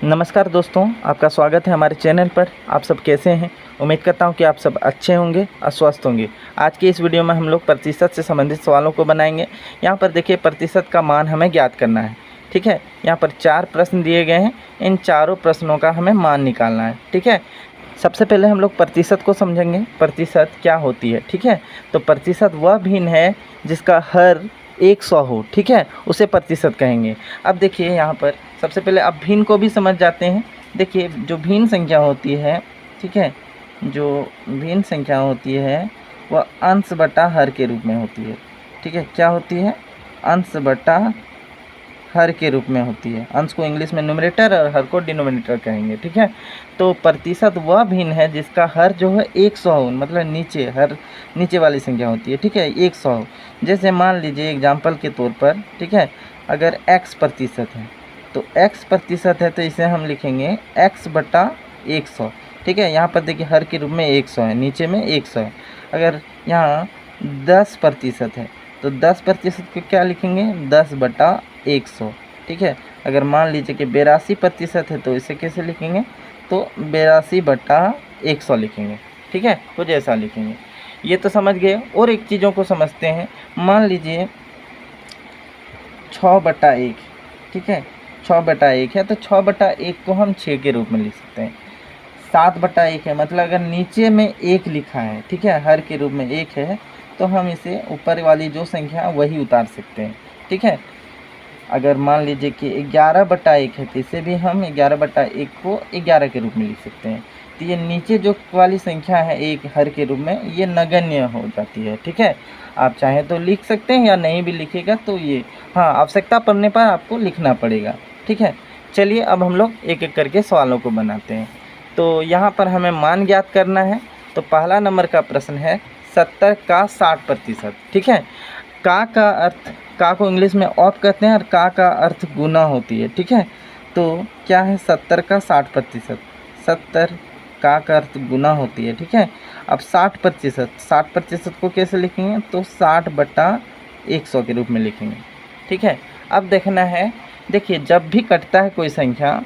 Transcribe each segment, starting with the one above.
नमस्कार दोस्तों, आपका स्वागत है हमारे चैनल पर। आप सब कैसे हैं? उम्मीद करता हूं कि आप सब अच्छे होंगे और स्वस्थ होंगे। आज की इस वीडियो में हम लोग प्रतिशत से संबंधित सवालों को बनाएंगे। यहां पर देखिए, प्रतिशत का मान हमें ज्ञात करना है। ठीक है, यहां पर 4 प्रश्न दिए गए हैं। इन चारों प्रश्नों का हमें मान निकालना है। ठीक है, सबसे पहले हम लोग प्रतिशत को समझेंगे। प्रतिशत क्या होती है? ठीक है, तो प्रतिशत वह भिन्न है जिसका हर 100 हो। ठीक है, उसे प्रतिशत कहेंगे। अब देखिए, यहाँ पर सबसे पहले अब भिन्न को भी समझ जाते हैं। देखिए, जो भिन्न संख्या होती है, ठीक है, जो भिन्न संख्या होती है वह अंश बटा हर के रूप में होती है। ठीक है, क्या होती है? अंश बटा हर के रूप में होती है। अंश को इंग्लिश में न्यूमरेटर और हर को डिनोमिनेटर कहेंगे। ठीक है, तो प्रतिशत वह भिन्न है जिसका हर जो है 100 हो, मतलब नीचे हर नीचे वाली संख्या होती है। ठीक है, 100 हो। जैसे मान लीजिए एग्जाम्पल के तौर पर, ठीक है, अगर x प्रतिशत है तो x प्रतिशत है तो इसे हम लिखेंगे x बटा 100। ठीक है, यहाँ पर देखिए हर के रूप में 100 है, नीचे में 100 है। अगर यहाँ 10 प्रतिशत है तो 10 प्रतिशत को क्या लिखेंगे? 10 बटा 100। ठीक है, अगर मान लीजिए कि 82 प्रतिशत है तो इसे कैसे लिखेंगे? तो 82 बटा 100 लिखेंगे। ठीक है, कुछ ऐसा लिखेंगे। ये तो समझ गए। और एक चीज़ों को समझते हैं। मान लीजिए 6 बटा 1, ठीक है, 6 बटा 1 है तो 6 बटा 1 को हम 6 के रूप में लिख सकते हैं। 7 बटा 1 है, मतलब अगर नीचे में 1 लिखा है, ठीक है, हर के रूप में 1 है, तो हम इसे ऊपर वाली जो संख्या है वही उतार सकते हैं। ठीक है, अगर मान लीजिए कि 11 बटा 1 है तो इसे भी हम 11 बटा 1 को 11 के रूप में लिख सकते हैं। तो ये नीचे जो वाली संख्या है 1 हर के रूप में, ये नगण्य हो जाती है। ठीक है, आप चाहें तो लिख सकते हैं या नहीं भी लिखेगा तो ये, हाँ, आवश्यकता पड़ने पर आपको लिखना पड़ेगा। ठीक है, चलिए अब हम लोग एक एक करके सवालों को बनाते हैं। तो यहाँ पर हमें मान ज्ञात करना है। तो पहला नंबर का प्रश्न है 70 का 60%। ठीक है, का अर्थ, का को इंग्लिश में ऑफ कहते हैं और का अर्थ गुना होती है। ठीक है, तो क्या है? 70 का 60%। 70 का अर्थ गुना होती है। ठीक है, अब 60% को कैसे लिखेंगे? तो 60 बटा 100 के रूप में लिखेंगे। ठीक है, अब देखना है, देखिए जब भी कटता है कोई संख्या,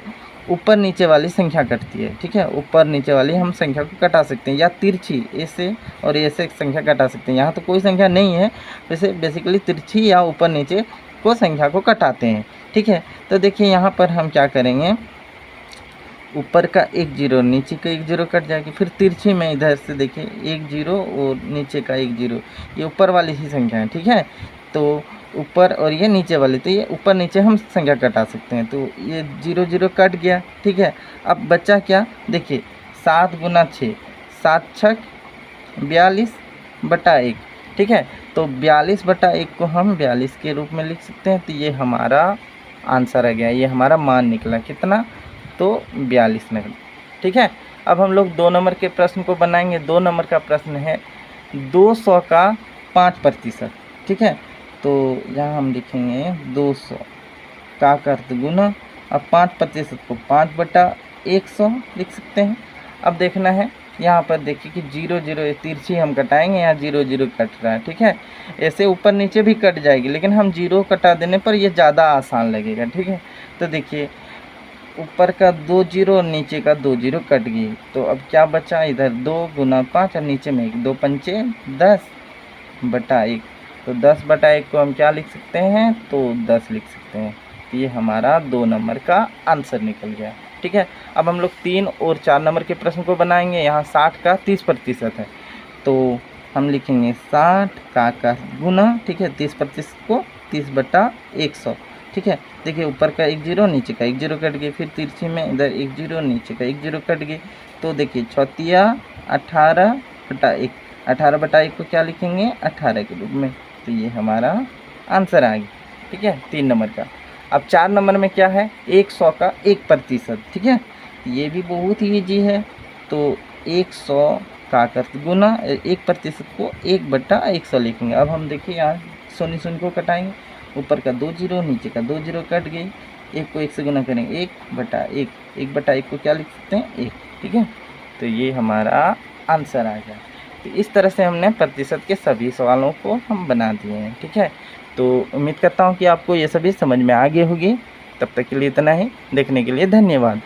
ऊपर नीचे वाली संख्या कटती है। ठीक है, ऊपर नीचे वाली हम संख्या को कटा सकते हैं, या तिरछी ऐसे और ऐसे संख्या कटा सकते हैं। यहाँ तो कोई संख्या नहीं है, वैसे बेसिकली तिरछी या ऊपर नीचे को संख्या को कटाते हैं। ठीक है, तो देखिए यहाँ पर हम क्या करेंगे, ऊपर का 1 0, नीचे का 1 0 कट जाएगी। फिर तिरछी में इधर से देखिए 1 0 और नीचे का 1 0, ये ऊपर वाली ही संख्या है। ठीक है, तो ऊपर और ये नीचे वाली, तो ये ऊपर नीचे हम संख्या कटा सकते हैं। तो ये 0 0 कट गया। ठीक है, अब बचा क्या? देखिए 7 गुना 6, 7 6 42 बटा 1। ठीक है, तो 42 बटा 1 को हम 42 के रूप में लिख सकते हैं। तो ये हमारा आंसर आ गया, ये हमारा मान निकला। कितना? तो 42 निकला। ठीक है, अब हम लोग 2 नंबर के प्रश्न को बनाएंगे। 2 नंबर का प्रश्न है 200 का 5%। ठीक है, तो यहाँ हम लिखेंगे 200 का अर्थ गुना, अब 5% को 5 बटा 100 लिख सकते हैं। अब देखना है, यहाँ पर देखिए कि 0 0 तिरछी हम कटाएंगे, यहाँ 0 0 कट रहा है। ठीक है, ऐसे ऊपर नीचे भी कट जाएगी, लेकिन हम 0 कटा देने पर ये ज़्यादा आसान लगेगा। ठीक है, तो देखिए ऊपर का 2 0 और नीचे का 2 0 कट गई। तो अब क्या बचा? इधर 2 गुना 5 और नीचे में 1, 2 पंचे 10 बटा 1। तो 10 बटा 1 को हम क्या लिख सकते हैं? तो 10 लिख सकते हैं। ये हमारा 2 नंबर का आंसर निकल गया। ठीक है, अब हम लोग 3 और 4 नंबर के प्रश्न को बनाएंगे। यहाँ 60 का 30% है, तो हम लिखेंगे 60 का गुना, ठीक है, 30% को 30 बटा 100। ठीक है, देखिए ऊपर का 1 0, नीचे का 1 0 कट गए। फिर तिरछी में इधर 1 0, नीचे का 1 0 कट गए। तो देखिए 6 18 बटा 1, 18 बटा 1 को क्या लिखेंगे? 18 के रूप में। तो ये हमारा आंसर आ गया। ठीक है, 3 नंबर का। अब 4 नंबर में क्या है? 100 का 1%। ठीक है, ये भी बहुत ही ईजी है। तो 100 का अर्थ गुना 1% को 1 बटा 100 लिखेंगे। अब हम देखिए यहाँ 0 0 को कटाएंगे, ऊपर का 2 0, नीचे का 2 0 कट गई। 1 को 1 से गुना करेंगे, 1 बटा 1, 1 बटा 1 को क्या लिख सकते हैं? 1। ठीक है, तो ये हमारा आंसर आ गया। तो इस तरह से हमने प्रतिशत के सभी सवालों को हम बना दिए हैं। ठीक है, तो उम्मीद करता हूँ कि आपको ये सभी समझ में आ गए होगी। तब तक के लिए इतना ही। देखने के लिए धन्यवाद।